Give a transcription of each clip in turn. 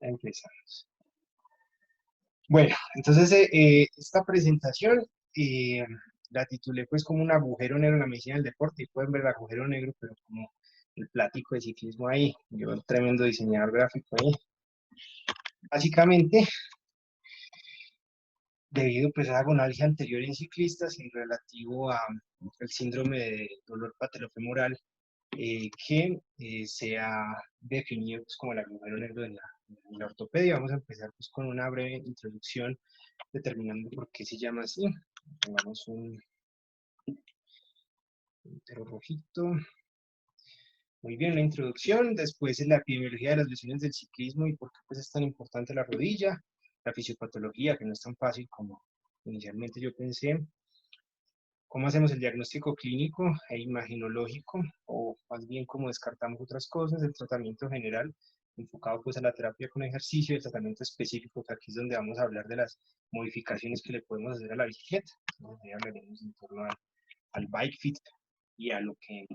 Empezamos. Bueno, entonces esta presentación eh, la titulé pues como un agujero negro en la medicina del deporte, y pueden ver el agujero negro, pero como el plático de ciclismo ahí, yo un tremendo diseñador gráfico ahí. Básicamente, debido pues a la gonalgia anterior en ciclistas y relativo a el síndrome de dolor patelofemoral, que se ha definido pues, como el agujero negro de la ortopedia. Vamos a empezar pues, con una breve introducción determinando por qué se llama así. Pongamos un entero rojito. Muy bien, la introducción, después es la epidemiología de las lesiones del ciclismo y por qué pues, es tan importante la rodilla, la fisiopatología, que no es tan fácil como inicialmente yo pensé, cómo hacemos el diagnóstico clínico e imaginológico, o más bien cómo descartamos otras cosas, el tratamiento general, enfocado pues a la terapia con ejercicio, y el tratamiento específico, que aquí es donde vamos a hablar de las modificaciones que le podemos hacer a la bicicleta. Ahí hablaremos en torno al bike fit y a lo que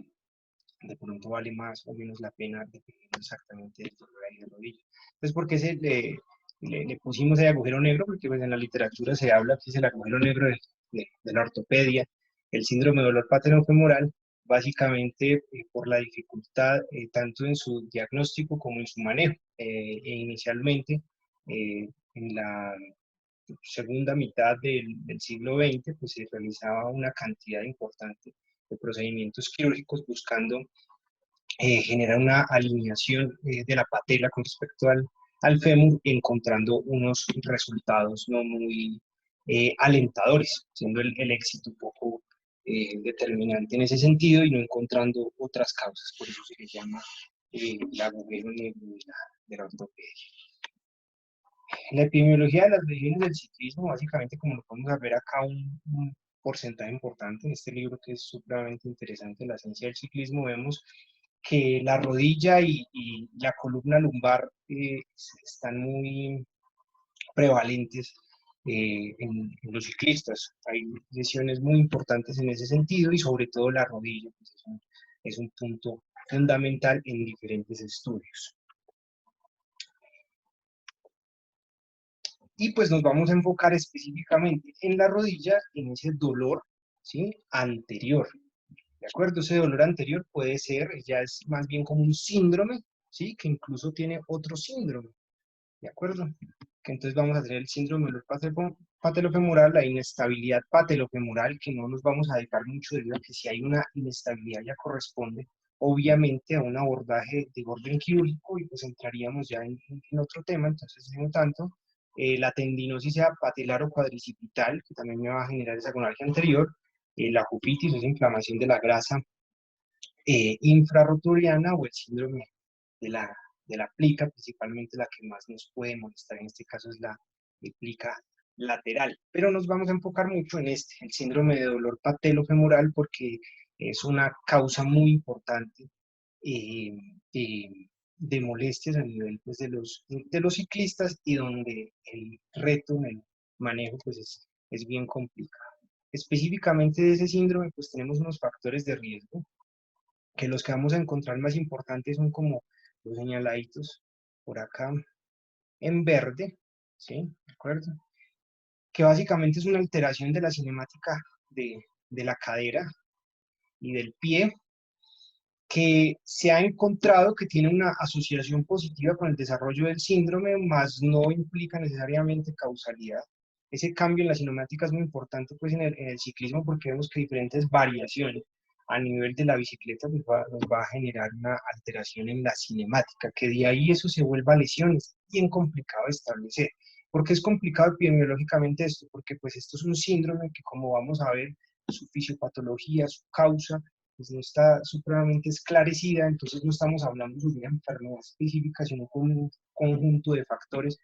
de pronto vale más o menos la pena dependiendo exactamente del dolor ahí de rodilla. Entonces, ¿por qué le pusimos el agujero negro? Porque pues, en la literatura se habla que es el agujero negro de la ortopedia, el síndrome de dolor paterno-femoral, básicamente por la dificultad tanto en su diagnóstico como en su manejo. Inicialmente, en la segunda mitad del siglo XX, pues se realizaba una cantidad importante de procedimientos quirúrgicos buscando generar una alineación de la patela con respecto al fémur, encontrando unos resultados no muy alentadores, siendo el éxito un poco determinante en ese sentido y no encontrando otras causas. Por eso se le llama el agujero negro de la ortopedia. La epidemiología de las lesiones del ciclismo, básicamente, como lo podemos ver acá, un porcentaje importante en este libro que es supremamente interesante, La ciencia del ciclismo, vemos que la rodilla y la columna lumbar están muy prevalentes en los ciclistas. Hay lesiones muy importantes en ese sentido y sobre todo la rodilla, pues es un punto fundamental en diferentes estudios. Y pues nos vamos a enfocar específicamente en la rodilla, en ese dolor, ¿sí?, anterior. ¿De acuerdo? Ese dolor anterior puede ser, ya es más bien como un síndrome, ¿sí?, que incluso tiene otro síndrome. ¿De acuerdo? Que entonces vamos a tener el síndrome del patelofemoral, la inestabilidad patelofemoral, que no nos vamos a dedicar mucho debido a que si hay una inestabilidad ya corresponde obviamente a un abordaje de orden quirúrgico y pues entraríamos ya en otro tema, entonces no tanto. La tendinosis sea patelar o cuadricipital, que también me va a generar esa gonalgia anterior. La cupitis es inflamación de la grasa infrarrotoriana, o el síndrome de la plica, principalmente la que más nos puede molestar en este caso es la plica lateral. Pero nos vamos a enfocar mucho en el síndrome de dolor patelofemoral, porque es una causa muy importante eh, de molestias a nivel pues, de los ciclistas, y donde el reto en el manejo pues, es bien complicado. Específicamente de ese síndrome, pues tenemos unos factores de riesgo, que los que vamos a encontrar más importantes son como los señaladitos por acá en verde, ¿sí? ¿De acuerdo? Que básicamente es una alteración de la cinemática de la cadera y del pie, que se ha encontrado que tiene una asociación positiva con el desarrollo del síndrome, mas no implica necesariamente causalidad. Ese cambio en la cinemática es muy importante pues, en el ciclismo, porque vemos que diferentes variaciones a nivel de la bicicleta pues, nos va a generar una alteración en la cinemática, que de ahí eso se vuelva lesiones, bien complicado de establecer. ¿Por qué es complicado epidemiológicamente esto? Porque pues esto es un síndrome que, como vamos a ver, su fisiopatología, su causa, pues no está supremamente esclarecida, entonces no estamos hablando de una enfermedad específica, sino con un conjunto de factores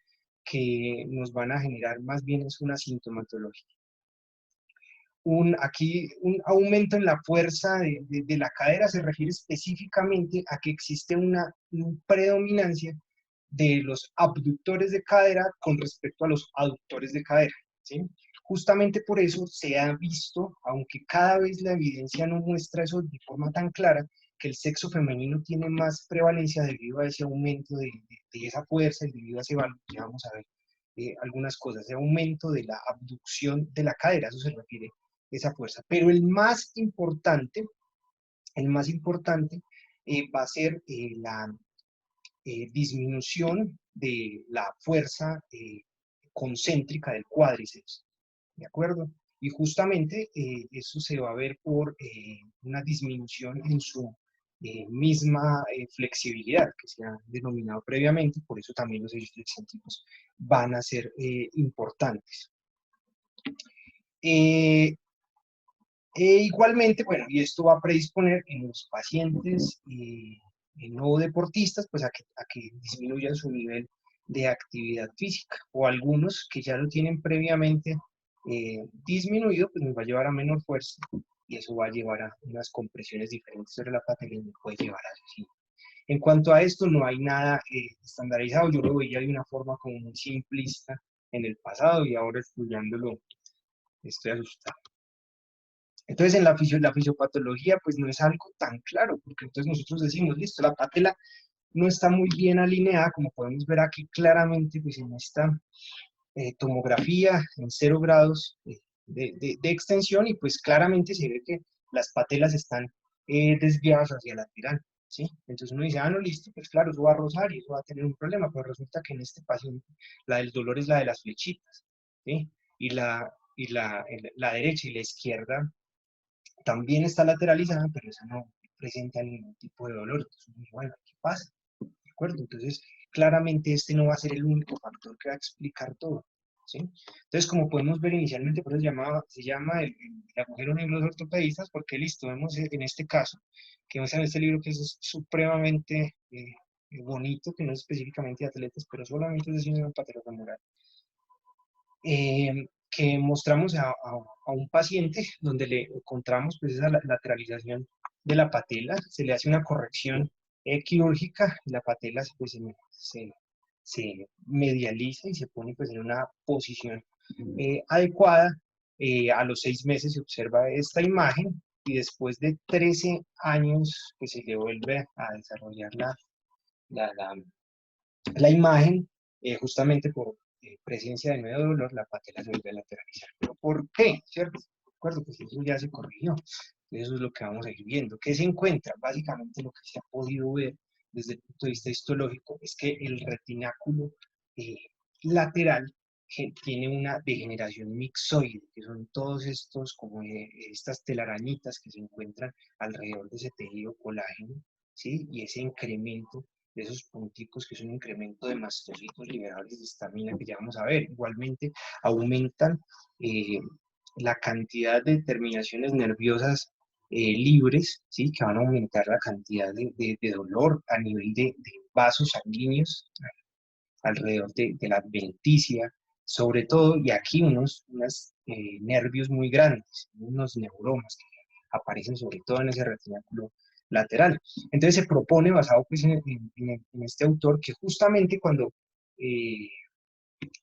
que nos van a generar más bien es una sintomatología. Aquí un aumento en la fuerza de la cadera se refiere específicamente a que existe una predominancia de los abductores de cadera con respecto a los aductores de cadera, ¿sí? Justamente por eso se ha visto, aunque cada vez la evidencia no muestra eso de forma tan clara, que el sexo femenino tiene más prevalencia debido a ese aumento de esa fuerza y debido a ese valor, que vamos a ver algunas cosas, ese aumento de la abducción de la cadera, eso se refiere esa fuerza. Pero el más importante va a ser la disminución de la fuerza concéntrica del cuádriceps, ¿de acuerdo? Y justamente eso se va a ver por una disminución en su misma flexibilidad, que se ha denominado previamente, por eso también los ejes excéntricos van a ser importantes. Igualmente, bueno, y esto va a predisponer en los pacientes no deportistas, pues a que disminuyan su nivel de actividad física, o algunos que ya lo tienen previamente disminuido, pues nos va a llevar a menor fuerza, y eso va a llevar a unas compresiones diferentes sobre la patela y nos puede llevar a eso. En cuanto a esto, no hay nada estandarizado, yo lo veía de una forma como muy simplista en el pasado, y ahora estudiándolo estoy asustado. Entonces, en la fisiopatología, pues no es algo tan claro, porque entonces nosotros decimos, listo, la patela no está muy bien alineada, como podemos ver aquí claramente, pues en esta tomografía en 0 grados de extensión, y pues claramente se ve que las patelas están desviadas hacia el lateral, ¿sí? Entonces uno dice, ah, no, listo, pues claro, eso va a rozar y eso va a tener un problema, pero resulta que en este paciente la del dolor es la de las flechitas, ¿sí? Y la derecha y la izquierda también está lateralizada, pero esa no presenta ningún tipo de dolor. Entonces, bueno, ¿qué pasa? ¿De acuerdo? Entonces, claramente este no va a ser el único factor que va a explicar todo, ¿sí? Entonces, como podemos ver inicialmente, por eso se llama el agujero negro de los ortopedistas, porque listo, vemos en este caso, que vemos en este libro que es supremamente bonito, que no es específicamente de atletas, pero solamente es de síndrome patelofemoral. Que mostramos a un paciente donde le encontramos pues esa lateralización de la patela, se le hace una corrección quirúrgica, y la patela pues, se medializa y se pone pues en una posición adecuada. A los 6 meses se observa esta imagen, y después de 13 años pues se le vuelve a desarrollar la, la, la imagen, justamente por presencia de nuevo dolor, la patela se vuelve a lateralizar. ¿Pero por qué? ¿Cierto? ¿De acuerdo? Pues eso ya se corrigió. Eso es lo que vamos a ir viendo. ¿Qué se encuentra? Básicamente lo que se ha podido ver desde el punto de vista histológico es que el retináculo eh, lateral que tiene una degeneración mixoide, que son todos estos, como estas telarañitas que se encuentran alrededor de ese tejido colágeno, ¿sí? Y ese incremento de esos punticos, que es un incremento de mastocitos liberadores de histamina, que ya vamos a ver. Igualmente aumentan la cantidad de terminaciones nerviosas libres, ¿sí? Que van a aumentar la cantidad de dolor a nivel de vasos sanguíneos alrededor de la adventicia, sobre todo, y aquí unos nervios muy grandes, unos neuromas que aparecen sobre todo en ese retináculo lateral. Entonces se propone, basado pues, en este autor, que justamente cuando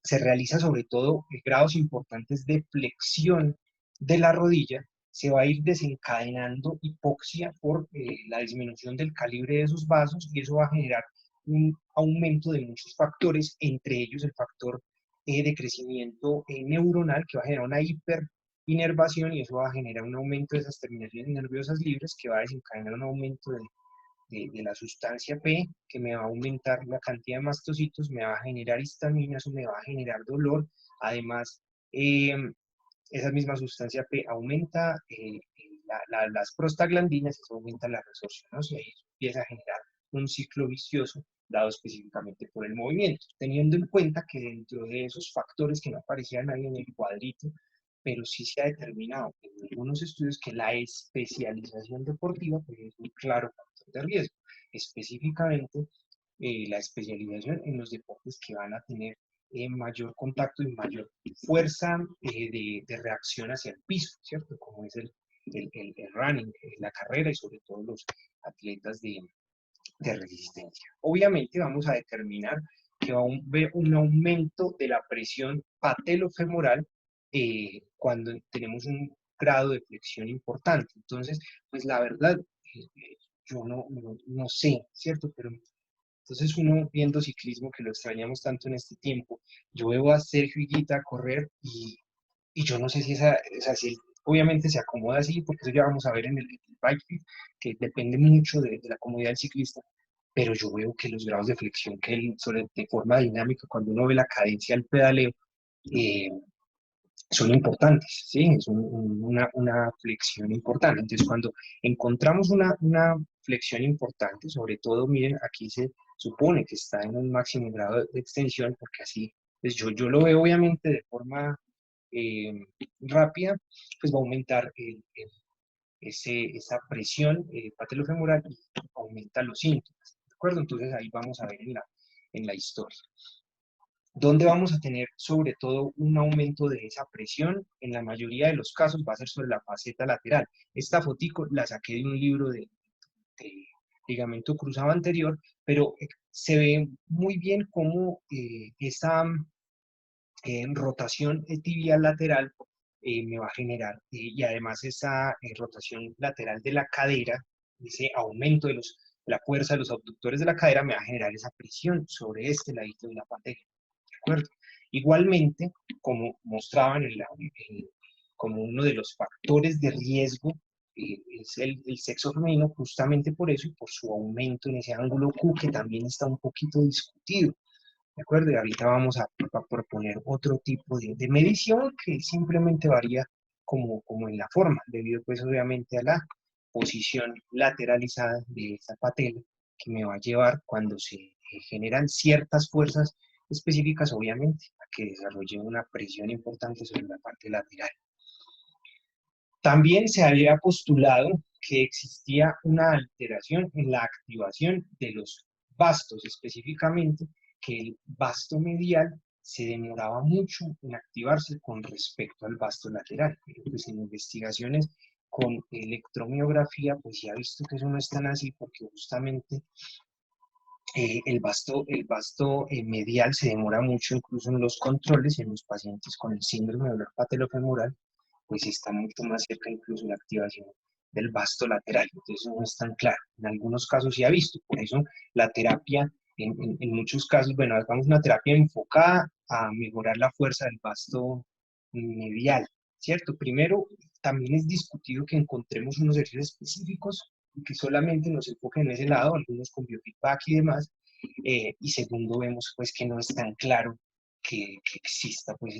se realiza sobre todo grados importantes de flexión de la rodilla, se va a ir desencadenando hipoxia por la disminución del calibre de esos vasos, y eso va a generar un aumento de muchos factores, entre ellos el factor de crecimiento neuronal, que va a generar una hiperinervación, y eso va a generar un aumento de esas terminaciones nerviosas libres, que va a desencadenar un aumento de la sustancia P, que me va a aumentar la cantidad de mastocitos, me va a generar histamina, eso me va a generar dolor. Además, esa misma sustancia P aumenta las prostaglandinas, eso aumenta la resorción, ¿no? Y ahí empieza a generar un ciclo vicioso dado específicamente por el movimiento, teniendo en cuenta que dentro de esos factores que no aparecían ahí en el cuadrito, pero sí se ha determinado en algunos estudios que la especialización deportiva pues, es un claro factor de riesgo, específicamente la especialización en los deportes que van a tener mayor contacto y mayor fuerza de reacción hacia el piso, ¿cierto? Como es el running, la carrera, y sobre todo los atletas de resistencia. Obviamente vamos a determinar que va a haber un aumento de la presión patelofemoral cuando tenemos un grado de flexión importante. Entonces, pues la verdad, yo no sé, ¿cierto? Pero entonces uno viendo ciclismo, que lo extrañamos tanto en este tiempo, yo veo a Sergio Higuita correr y yo no sé si si él obviamente se acomoda así, porque eso ya vamos a ver en el bike fit, que depende mucho de la comodidad del ciclista, pero yo veo que los grados de flexión que él, de forma dinámica, cuando uno ve la cadencia del pedaleo, eh, son importantes, ¿sí? Es una flexión importante. Entonces, cuando encontramos una flexión importante, sobre todo, miren, aquí se supone que está en un máximo grado de extensión, porque así, pues yo lo veo obviamente de forma eh, rápida, pues va a aumentar esa presión patelofemoral y aumenta los síntomas, ¿de acuerdo? Entonces ahí vamos a ver en la historia. ¿Dónde vamos a tener sobre todo un aumento de esa presión? En la mayoría de los casos va a ser sobre la faceta lateral. Esta fotico la saqué de un libro de ligamento cruzado anterior, pero se ve muy bien cómo esa rotación tibial lateral me va a generar, y además esa rotación lateral de la cadera, ese aumento de la fuerza de los abductores de la cadera me va a generar esa presión sobre este ladito de la patela, ¿de acuerdo? Igualmente, como mostraban como uno de los factores de riesgo, es el sexo femenino, justamente por eso y por su aumento en ese ángulo Q que también está un poquito discutido. ¿De acuerdo? Y ahorita vamos a proponer otro tipo de medición que simplemente varía como en la forma, debido pues obviamente a la posición lateralizada de esta patela que me va a llevar cuando se generan ciertas fuerzas específicas, obviamente, a que desarrolle una presión importante sobre la parte lateral. También se había postulado que existía una alteración en la activación de los bastos, específicamente que el basto medial se demoraba mucho en activarse con respecto al basto lateral. Pero pues en investigaciones con electromiografía, pues se ha visto que eso no es tan así, porque justamente el basto medial se demora mucho, incluso en los controles, en los pacientes con el síndrome de dolor patelofemoral, pues está mucho más cerca incluso la activación del vasto lateral. Entonces no es tan claro. En algunos casos se ha visto. Por eso la terapia, en muchos casos, bueno, hagamos una terapia enfocada a mejorar la fuerza del vasto medial, ¿cierto? Primero, también es discutido que encontremos unos ejercicios específicos y que solamente nos enfoquen en ese lado, algunos con biofeedback y demás. Y segundo, vemos pues que no es tan claro que exista pues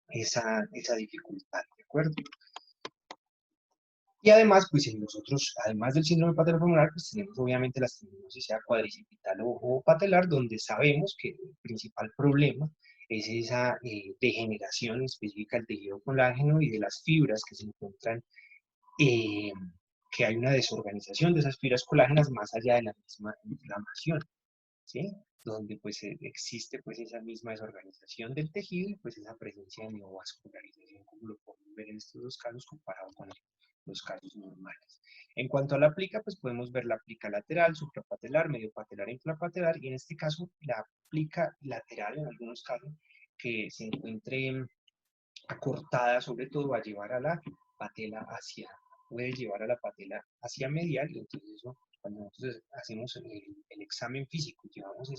esa dificultad, ¿de acuerdo? Y además, pues en nosotros, además del síndrome patelofemoral, pues tenemos obviamente la tendinosis sea cuadricipital o patelar, donde sabemos que el principal problema es esa degeneración específica del tejido colágeno y de las fibras que se encuentran, eh, que hay una desorganización de esas fibras colágenas más allá de la misma inflamación, ¿sí? Donde pues existe pues esa misma desorganización del tejido y pues esa presencia de neovascularización, como lo podemos ver en estos dos casos comparado con los casos normales. En cuanto a la plica, pues podemos ver la plica lateral, suprapatelar, mediopatelar e infrapatelar, y en este caso la plica lateral, en algunos casos, que se encuentre acortada, sobre todo, va a llevar a la patela puede llevar a la patela hacia medial, y entonces eso, cuando nosotros hacemos el examen físico, llevamos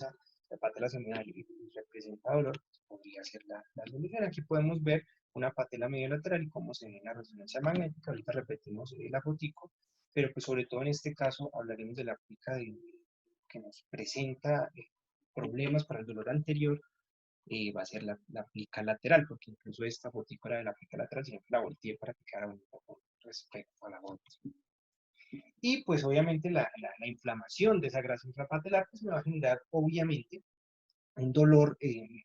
la patela hacia medial y representa dolor, podría ser la solución. Aquí podemos ver una patela medio lateral y cómo se ve en la resonancia magnética. Ahorita repetimos la fotico, pero pues sobre todo en este caso hablaremos de la plica que nos presenta problemas para el dolor anterior, va a ser la plica lateral, porque incluso esta fotico era de la plica lateral, sino que la volteé para que quedara bonita con respecto a la otra. Y pues obviamente la inflamación de esa grasa intrapatelar pues me va a generar obviamente un dolor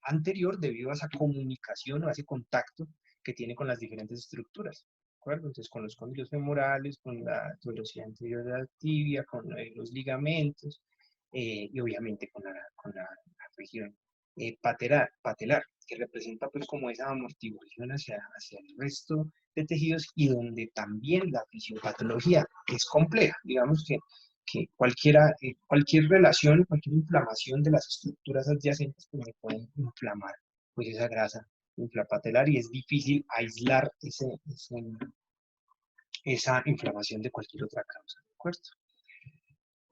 anterior debido a esa comunicación o a ese contacto que tiene con las diferentes estructuras, ¿de acuerdo? Entonces con los cóndilos femorales, con la tuberosidad anterior de la tibia, con los ligamentos, y obviamente con la región patelar, que representa pues como esa amortiguación hacia el resto de tejidos y donde también la fisiopatología es compleja. Digamos que cualquier relación, cualquier inflamación de las estructuras adyacentes pues me pueden inflamar pues esa grasa infrapatelar y es difícil aislar esa inflamación de cualquier otra causa, ¿de acuerdo?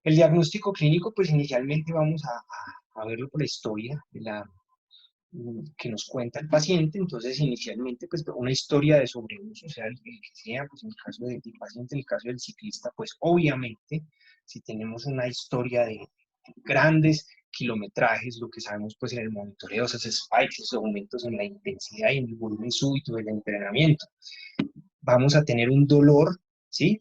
El diagnóstico clínico, pues inicialmente vamos a verlo por la historia que nos cuenta el paciente. Entonces inicialmente pues una historia de sobreuso, sea el que sea, pues en el caso del paciente, en el caso del ciclista, pues obviamente si tenemos una historia de grandes kilometrajes, lo que sabemos pues en el monitoreo, esos spikes, esos aumentos en la intensidad y en el volumen súbito del entrenamiento, vamos a tener un dolor, ¿sí?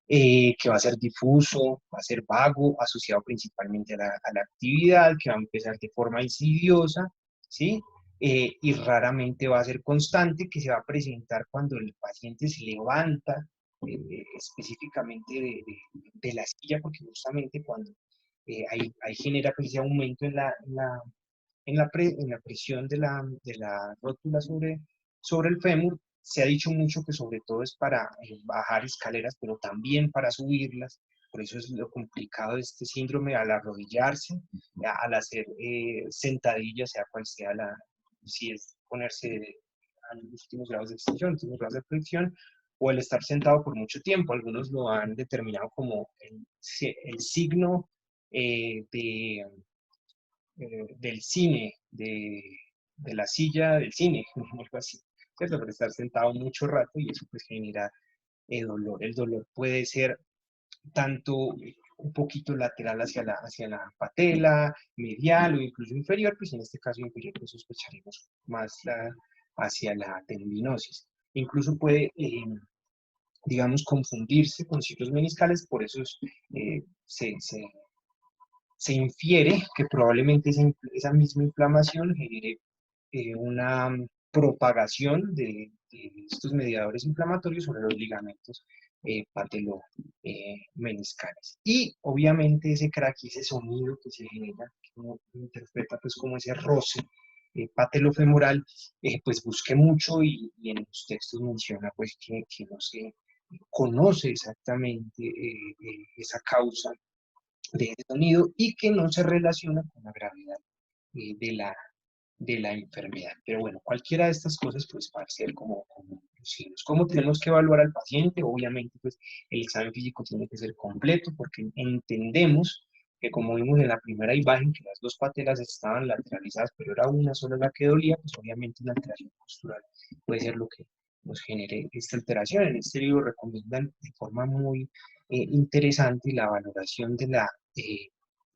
Que va a ser difuso, va a ser vago, asociado principalmente a la actividad, que va a empezar de forma insidiosa, ¿sí? Y raramente va a ser constante, que se va a presentar cuando el paciente se levanta específicamente de la silla, porque justamente cuando ahí genera pues, ese aumento en la presión de la rótula sobre el fémur. Se ha dicho mucho que sobre todo es para bajar escaleras, pero también para subirlas. Por eso es lo complicado de este síndrome al arrodillarse, al hacer sentadillas, sea cual sea si es ponerse a los últimos grados de extensión, últimos grados de flexión, o el estar sentado por mucho tiempo. Algunos lo han determinado como el signo del cine, de la silla del cine, algo así, ¿cierto? Por estar sentado mucho rato y eso pues genera dolor. El dolor puede ser tanto un poquito lateral hacia la patela, medial o incluso inferior, pues en este caso inferior pues sospecharemos más hacia la tendinosis. Incluso puede, digamos, confundirse con ciclos meniscales, por eso se infiere que probablemente esa misma inflamación genere una propagación de estos mediadores inflamatorios sobre los ligamentos patelomeniscales. Y obviamente ese crack y ese sonido que se genera, que uno interpreta pues como ese roce patelofemoral, pues busque mucho y en los textos menciona pues que no se conoce exactamente esa causa de ese sonido y que no se relaciona con la gravedad de la enfermedad. Pero bueno, cualquiera de estas cosas pues va a ser como signos. ¿Cómo tenemos que evaluar al paciente? Obviamente pues el examen físico tiene que ser completo porque entendemos que como vimos en la primera imagen que las dos patelas estaban lateralizadas pero era una sola la que dolía, pues obviamente una alteración postural puede ser lo que nos genere esta alteración. En este libro recomiendan de forma muy interesante la valoración del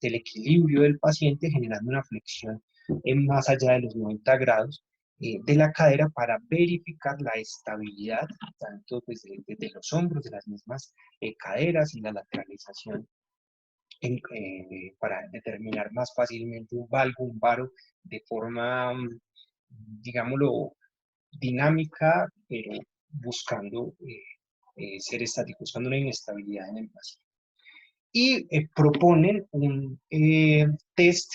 equilibrio del paciente generando una flexión más allá de los 90 grados de la cadera para verificar la estabilidad tanto desde los hombros de las mismas caderas y la lateralización para determinar más fácilmente un valgo, un varo de forma, digámoslo, dinámica, pero buscando ser estático, buscando una inestabilidad en el paciente. Y proponen un test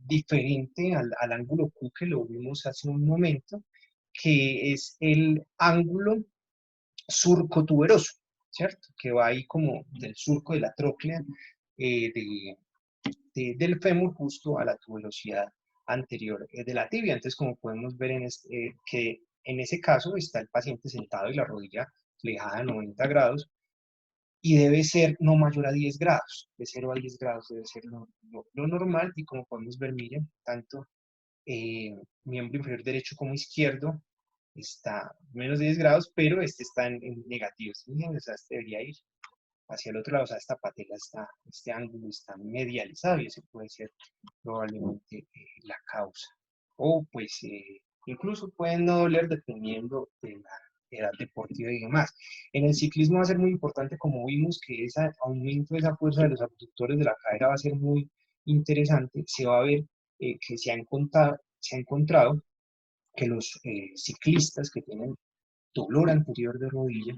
diferente al ángulo Q que lo vimos hace un momento, que es el ángulo surco-tuberoso, ¿cierto? Que va ahí como del surco de la tróclea del fémur justo a la tuberosidad anterior de la tibia. Entonces, como podemos ver que en ese caso está el paciente sentado y la rodilla flejada a 90 grados, y debe ser no mayor a 10 grados, de 0 a 10 grados debe ser lo normal, y como podemos ver, miren, tanto miembro inferior derecho como izquierdo está menos de 10 grados, pero este está en negativo, ¿sí? O sea, este debería ir hacia el otro lado, o sea, esta patela este ángulo está medializado y ese puede ser probablemente la causa. O pues incluso pueden no doler dependiendo de la edad deportiva y demás. En el ciclismo va a ser muy importante, como vimos, que ese aumento de esa fuerza de los abductores de la cadera va a ser muy interesante. Se va a ver que se ha encontrado que los ciclistas que tienen dolor anterior de rodilla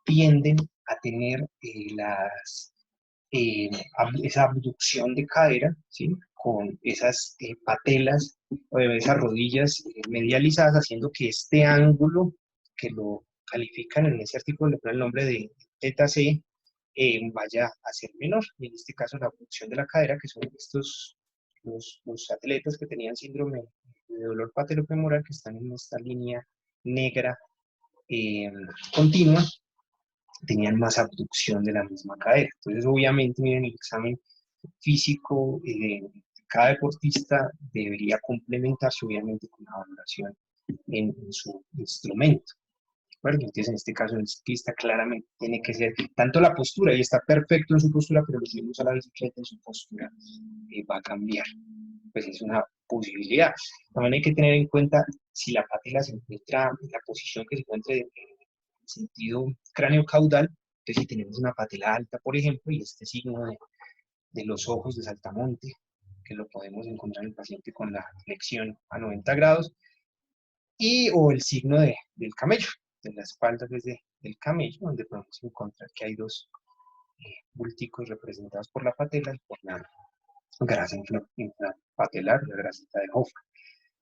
tienden a tener esa abducción de cadera, ¿sí? Con esas patelas o esas rodillas medializadas, haciendo que este ángulo, que lo califican en ese artículo, le ponen el nombre de θc, vaya a ser menor. Y en este caso la abducción de la cadera, que son los atletas que tenían síndrome de dolor patelofemoral, que están en esta línea negra continua, tenían más abducción de la misma cadera. Entonces, obviamente, miren, el examen físico de cada deportista debería complementarse, obviamente, con la valoración en su instrumento. ¿De acuerdo? Entonces, en este caso, el ciclista claramente tiene que ser tanto la postura, y está perfecto en su postura, pero los subimos a la bicicleta en su postura va a cambiar. Pues es una posibilidad. También hay que tener en cuenta si la patela se encuentra en la posición que se encuentra en el sentido cráneo-caudal. Entonces, si tenemos una patela alta, por ejemplo, y este signo de los ojos de saltamonte, que lo podemos encontrar en el paciente con la flexión a 90 grados, y o el signo del camello, de la espalda desde el camello, donde podemos encontrar que hay dos bulticos representados por la patela y por la grasa infrapatelar, la grasita de Hoffman.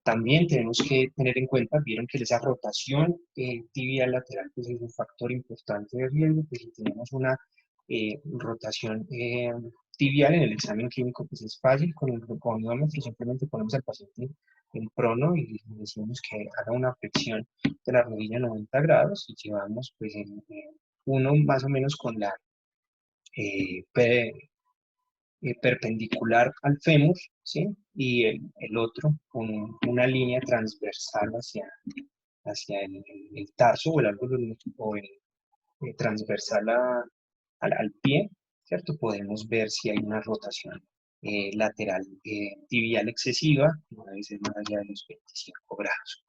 También tenemos que tener en cuenta, vieron que esa rotación tibial lateral pues es un factor importante de riesgo, pues si tenemos una rotación tibial en el examen clínico pues es fácil, con el gonómetro simplemente ponemos al paciente en prono y le decimos que haga una flexión de la rodilla a 90 grados y llevamos pues uno más o menos con la eh, perpendicular al fémur, ¿sí? Y el otro con una línea transversal hacia el tarso o el álbulo o el transversal al pie, ¿cierto? Podemos ver si hay una rotación lateral tibial excesiva, no debe ser más allá de los 25 grados.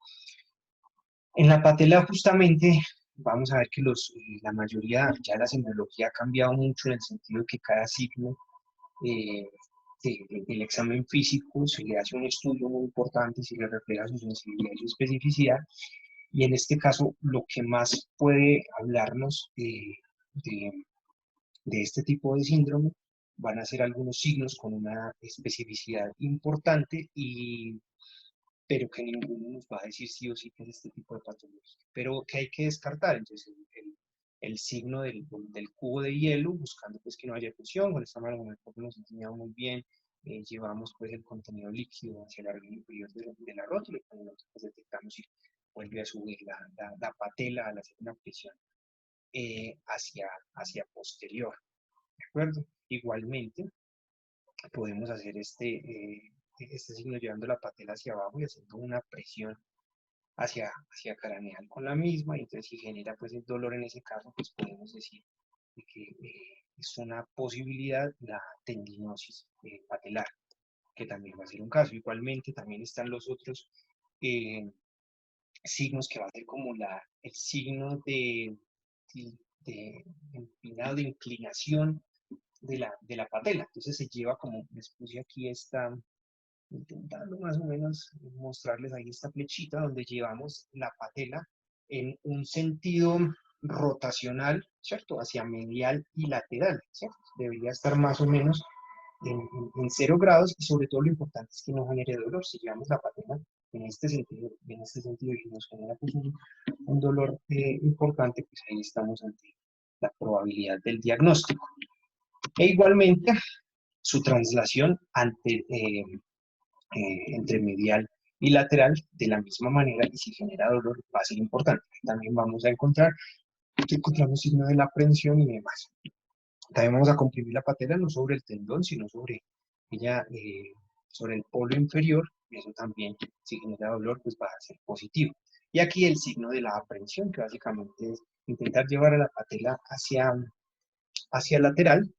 En la patela justamente vamos a ver que la mayoría, ya la semiología ha cambiado mucho en el sentido de que cada signo eh, del examen físico se le hace un estudio muy importante, se le refleja su sensibilidad y su especificidad, y en este caso lo que más puede hablarnos de, de este tipo de síndrome van a ser algunos signos con una especificidad importante, pero que ninguno nos va a decir sí o sí que es este tipo de patología, pero que hay que descartar. Entonces, el signo del cubo de hielo, buscando pues que no haya fusión, con esta manera nos enseñado muy bien, llevamos pues el contenido líquido hacia la región inferior de la rótula, y cuando nosotros detectamos si vuelve a subir la patela al hacer una presión hacia posterior, ¿de acuerdo? Igualmente, podemos hacer este signo llevando la patela hacia abajo y haciendo una presión hacia craneal con la misma, y entonces si genera pues el dolor en ese caso, pues podemos decir que es una posibilidad la tendinosis patelar, que también va a ser un caso. Igualmente también están los otros eh, signos que va a ser como el signo de empinado, de inclinación de la patela. Entonces se lleva como, les puse aquí intentando más o menos mostrarles ahí esta flechita donde llevamos la patela en un sentido rotacional, ¿cierto? Hacia medial y lateral, ¿cierto? Debería estar más o menos en 0 grados, y sobre todo lo importante es que no genere dolor. Si llevamos la patela en este sentido y nos genera pues, un dolor importante, pues ahí estamos ante la probabilidad del diagnóstico. E igualmente, su translación entre medial y lateral de la misma manera, y si genera dolor va a ser importante. También vamos a encontramos signo de la prensión y demás. También vamos a comprimir la patela no sobre el tendón, sino sobre el polo inferior, y eso también, si genera dolor, pues va a ser positivo. Y aquí el signo de la aprensión, que básicamente es intentar llevar a la patela hacia lateral,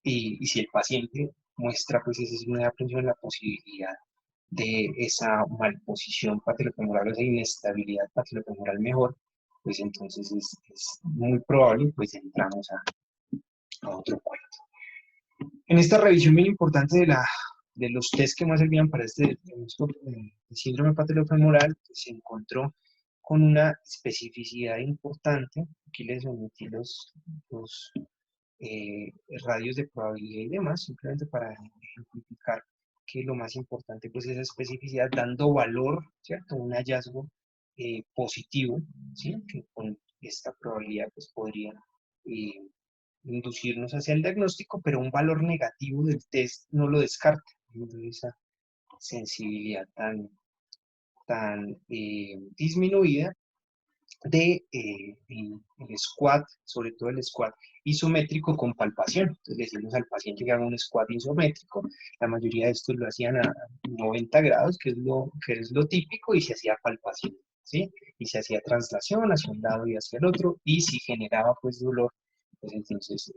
y si el paciente muestra pues ese signo de aprensión, la posibilidad de esa malposición patelofemoral o esa inestabilidad patelofemoral mejor, pues entonces es muy probable pues entramos a otro cuento. En esta revisión bien importante de los test que más servían para el síndrome patelofemoral, pues, se encontró con una especificidad importante. Aquí les omití los radios de probabilidad y demás, simplemente para ejemplificar que lo más importante pues es esa especificidad, dando valor, ¿cierto? Un hallazgo positivo, ¿sí? Que con esta probabilidad pues podría eh, inducirnos hacia el diagnóstico, pero un valor negativo del test no lo descarta, esa sensibilidad tan disminuida, de el squat, sobre todo el squat isométrico con palpación. Entonces le decimos al paciente que haga un squat isométrico. La mayoría de estos lo hacían a 90 grados, que es lo típico, y se hacía palpación, ¿sí? Y se hacía traslación hacia un lado y hacia el otro, y si generaba pues dolor, pues entonces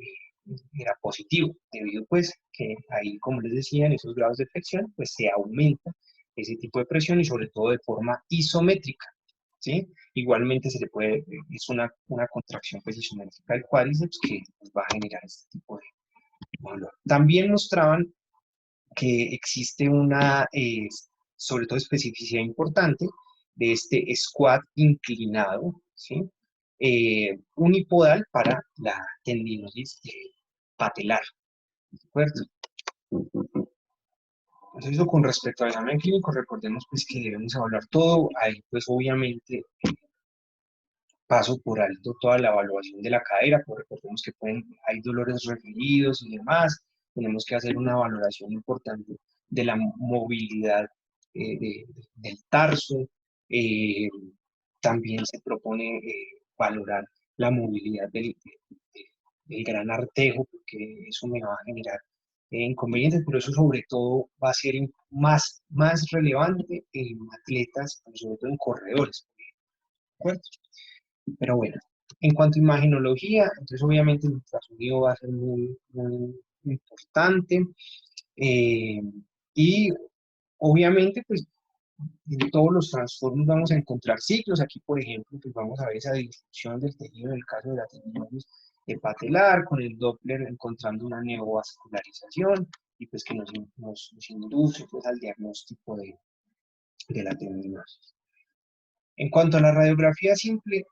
era positivo, debido pues que ahí, como les decía, en esos grados de flexión, pues se aumenta ese tipo de presión y sobre todo de forma isométrica, ¿sí? Igualmente se le puede, es una contracción pues isométrica del cuádriceps que pues, va a generar este tipo de dolor. También mostraban que existe una, sobre todo especificidad importante, de este squat inclinado, ¿sí? Unipodal para la tendinosis patelar, ¿de acuerdo? Entonces, eso con respecto al examen clínico, recordemos pues que debemos evaluar todo, ahí pues obviamente paso por alto toda la evaluación de la cadera, porque recordemos que hay dolores referidos y demás, tenemos que hacer una valoración importante de la movilidad del tarso, eh, también se propone valorar la movilidad del gran artejo, porque eso me va a generar inconvenientes, pero eso sobre todo va a ser más relevante en atletas, sobre todo en corredores, ¿de acuerdo? Pero bueno, en cuanto a imagenología, entonces obviamente el ultrasonido va a ser muy importante, eh, y obviamente pues en todos los trastornos vamos a encontrar ciclos. Aquí por ejemplo pues vamos a ver esa disfunción del tejido en el caso de la tendinosis patelar, con el Doppler encontrando una neovascularización y pues que nos induce pues al diagnóstico de la tendinosis. En cuanto a la radiografía simple,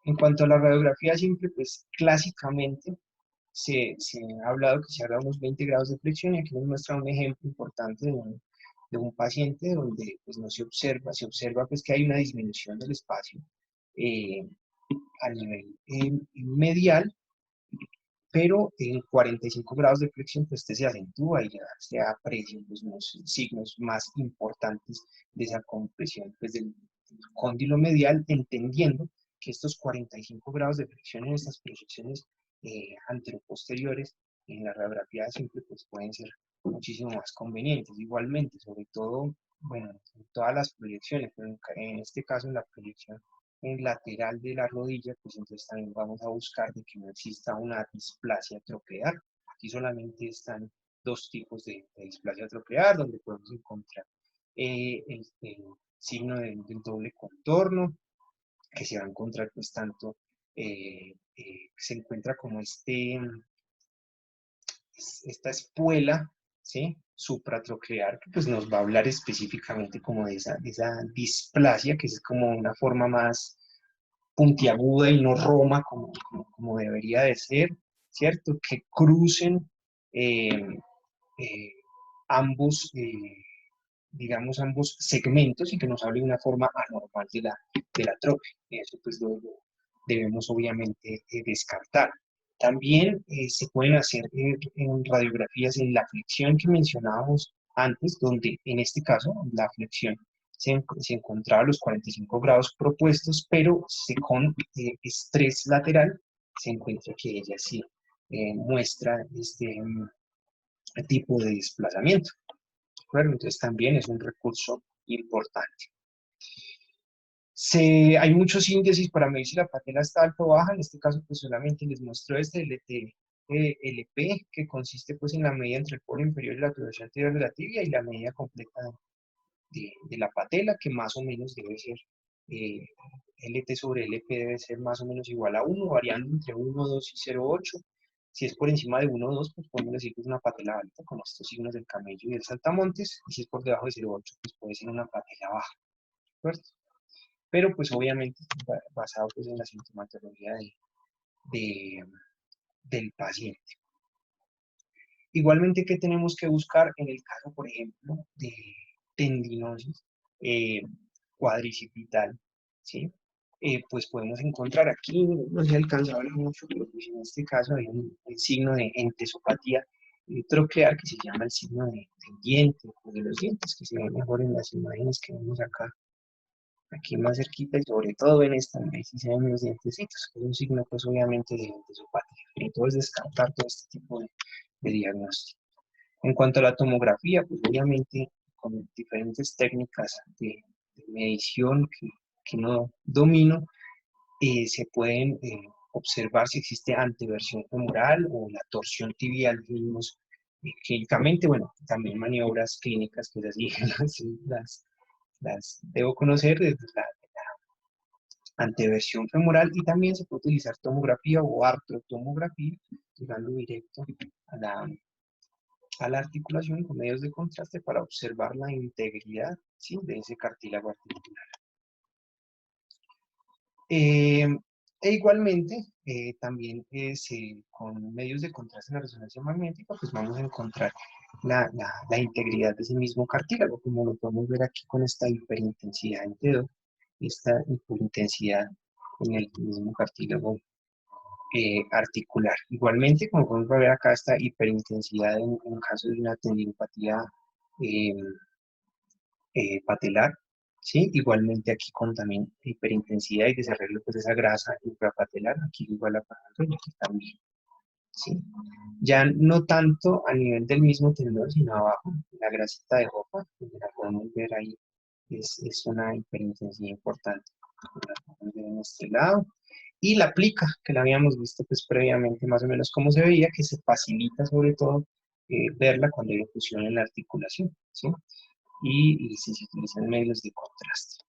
en cuanto a la radiografía simple, pues clásicamente se ha hablado que se haga unos 20 grados de flexión, y aquí nos muestra un ejemplo importante de un paciente donde pues, no se observa pues, que hay una disminución del espacio eh, a nivel medial, pero en 45 grados de flexión pues este se acentúa y ya se aprecian pues, unos signos más importantes de esa compresión pues, del cóndilo medial, entendiendo que estos 45 grados de flexión en estas proyecciones anteroposteriores en la radiografía simple pues pueden ser muchísimo más convenientes. Igualmente, sobre todo, bueno, en todas las proyecciones, pero en este caso en la proyección en lateral de la rodilla, pues entonces también vamos a buscar de que no exista una displasia troquear. Aquí solamente están dos tipos de displasia troquear, donde podemos encontrar el signo del doble contorno, que se va a encontrar pues tanto, se encuentra como esta espuela, ¿sí? Supratroclear, que pues nos va a hablar específicamente como de esa displasia, que es como una forma más puntiaguda y no roma como debería de ser, ¿cierto? Que crucen eh, eh, ambos, digamos, ambos segmentos y que nos hable de una forma anormal de la trope. Eso pues lo debemos obviamente descartar. También se pueden hacer en radiografías en la flexión que mencionábamos antes, donde en este caso la flexión se encontraba a los 45 grados propuestos, pero con estrés lateral se encuentra que ella sí muestra este tipo de desplazamiento. ¿De Entonces también es un recurso importante. Hay muchos índices para medir si la patela está alta o baja. En este caso pues solamente les muestro este LP, que consiste pues en la medida entre el polo inferior y la tuberosidad anterior de la tibia y la medida completa de la patela, que más o menos debe ser LT sobre LP debe ser más o menos igual a 1, variando entre 1, 2 y 0,8. Si es por encima de 1 o 2, pues podemos decir que es una patela alta con estos signos del camello y del saltamontes, y si es por debajo de 0,8, pues puede ser una patela baja, ¿de acuerdo? Pero pues obviamente basado pues en la sintomatología de, del paciente. Igualmente, ¿qué tenemos que buscar en el caso, por ejemplo, de tendinosis cuadricipital? ¿Sí? Pues podemos encontrar aquí, no se alcanza a ver mucho, pero pues en este caso hay un signo de entesopatía troclear, que se llama el signo del diente, o de los dientes, que se ve mejor en las imágenes que vemos acá, aquí más cerquita, y sobre todo en esta, ahí sí se ven los dientecitos, que es un signo pues obviamente de dentesopatía. Entonces descartar todo este tipo de diagnóstico. En cuanto a la tomografía, pues obviamente con diferentes técnicas de medición que no domino, se pueden observar si existe anteversión femoral o la torsión tibial, vimos clínicamente, bueno, también maniobras clínicas, que así las debo conocer desde la anteversión femoral, y también se puede utilizar tomografía o artrotomografía, llegando directo a la articulación con medios de contraste para observar la integridad, ¿sí?, de ese cartílago articular. E igualmente, también con medios de contraste en la resonancia magnética, pues vamos a encontrar la integridad de ese mismo cartílago, como lo podemos ver aquí con esta hiperintensidad en T2, esta hiperintensidad en el mismo cartílago articular. Igualmente, como podemos ver acá, esta hiperintensidad en caso de una tendinopatía eh, patelar, ¿sí? Igualmente aquí con también hiperintensidad y desarrollo pues, de esa grasa infrapatelar, aquí igual apagando y aquí también, ¿sí? Ya no tanto a nivel del mismo tendón, sino abajo, la grasita de ropa, donde la podemos ver ahí, es una hiperintensidad importante. La podemos ver en este lado. Y la plica, que la habíamos visto pues previamente más o menos cómo se veía, que se facilita sobre todo verla cuando hay ofusión en la articulación, ¿sí? Y si se utilizan medios de contraste.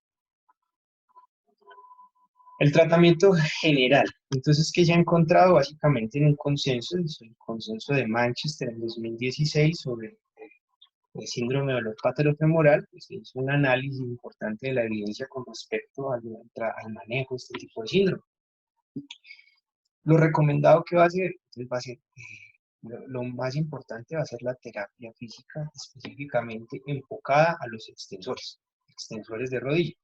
El tratamiento general, entonces, que ya he encontrado básicamente en un consenso, es el consenso de Manchester en 2016 sobre el síndrome de dolor patelofemoral, pues se hizo un análisis importante de la evidencia con respecto al manejo de este tipo de síndrome. Lo recomendado que va a ser, entonces va a ser, lo más importante va a ser la terapia física específicamente enfocada a los extensores de rodilla.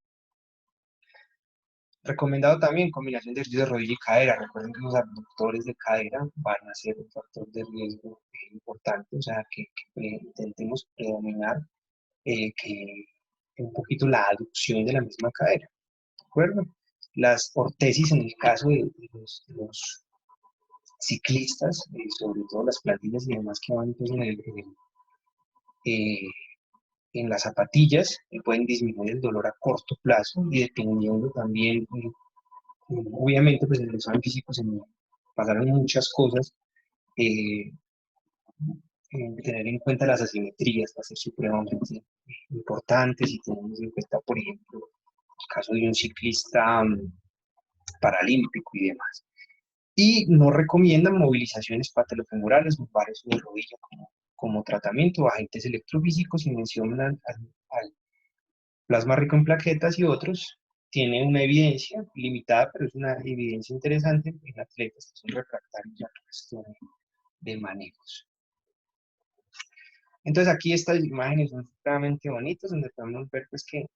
Recomendado también combinación de ejercicios de rodilla y cadera. Recuerden que los abductores de cadera van a ser un factor de riesgo importante, o sea, que intentemos predominar que un poquito la aducción de la misma cadera, ¿de acuerdo? Las ortesis en el caso de los ciclistas, sobre todo las plantillas y demás que van pues, eh, en las zapatillas, pueden disminuir el dolor a corto plazo y dependiendo también obviamente, pues en el examen físico se me pasaron muchas cosas, eh, tener en cuenta las asimetrías va a ser supremamente importante si tenemos en cuenta, por ejemplo, el caso de un ciclista paralímpico y demás. Y no recomiendan movilizaciones patelofemorales, lumbares o de rodilla como tratamiento, agentes electrofísicos y mencionan al plasma rico en plaquetas y otros. Tiene una evidencia limitada, pero es una evidencia interesante en atletas que son refractarios al resto de manejos. Entonces aquí estas imágenes son realmente bonitas, donde podemos ver pues, que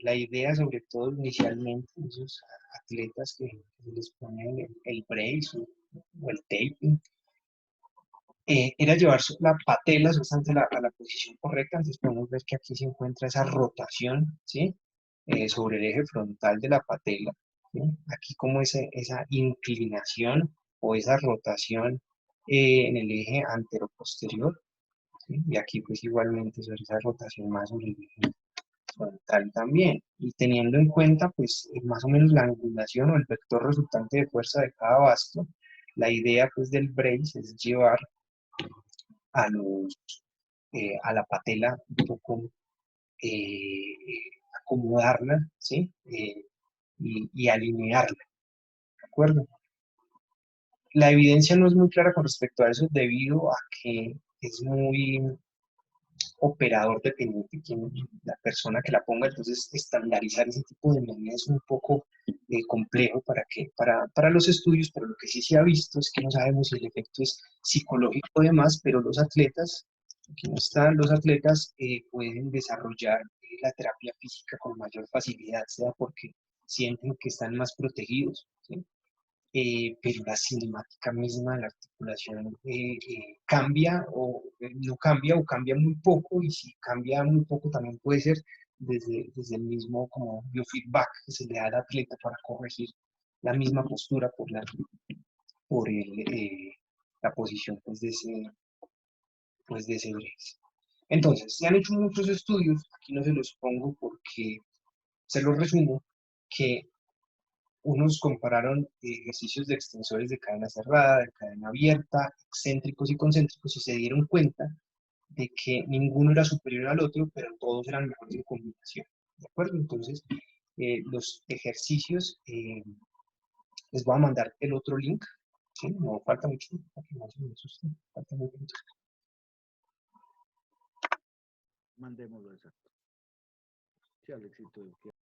la idea, sobre todo inicialmente, esos atletas que les ponen el brace o el taping, era llevar la patela a la posición correcta. Entonces podemos ver que aquí se encuentra esa rotación, ¿sí? Sobre el eje frontal de la patela, ¿sí? Aquí como esa inclinación o esa rotación en el eje anteroposterior, ¿sí? Y aquí pues igualmente sobre esa rotación más sobre el eje frontal también. Y teniendo en cuenta pues más o menos la angulación o el vector resultante de fuerza de cada vasto, la idea pues del brace es llevar a, a la patela un poco, acomodarla, ¿sí? Y alinearla, ¿de acuerdo? La evidencia no es muy clara con respecto a eso debido a que es muy operador dependiente la persona que la ponga, entonces estandarizar ese tipo de medidas es un poco complejo para los estudios, pero lo que sí se ha visto es que no sabemos si el efecto es psicológico o demás, pero los atletas, aquí no están, los atletas pueden desarrollar la terapia física con mayor facilidad, sea porque sienten que están más protegidos, ¿sí? pero la cinemática misma de la articulación cambia o no cambia o cambia muy poco, y si cambia muy poco también puede ser desde el mismo como biofeedback que se le da al atleta para corregir la misma postura por la posición pues de ese brace. Entonces, se han hecho muchos estudios, aquí no se los pongo porque se los resumo, que unos compararon ejercicios de extensores de cadena cerrada, de cadena abierta, excéntricos y concéntricos, y se dieron cuenta de que ninguno era superior al otro, pero todos eran mejores en combinación. ¿De acuerdo? Entonces, los ejercicios, les voy a mandar el otro link. ¿Sí? No falta mucho, no se me asusten, falta muy poquito. Mandémoslo, exacto. Sí, Alexito.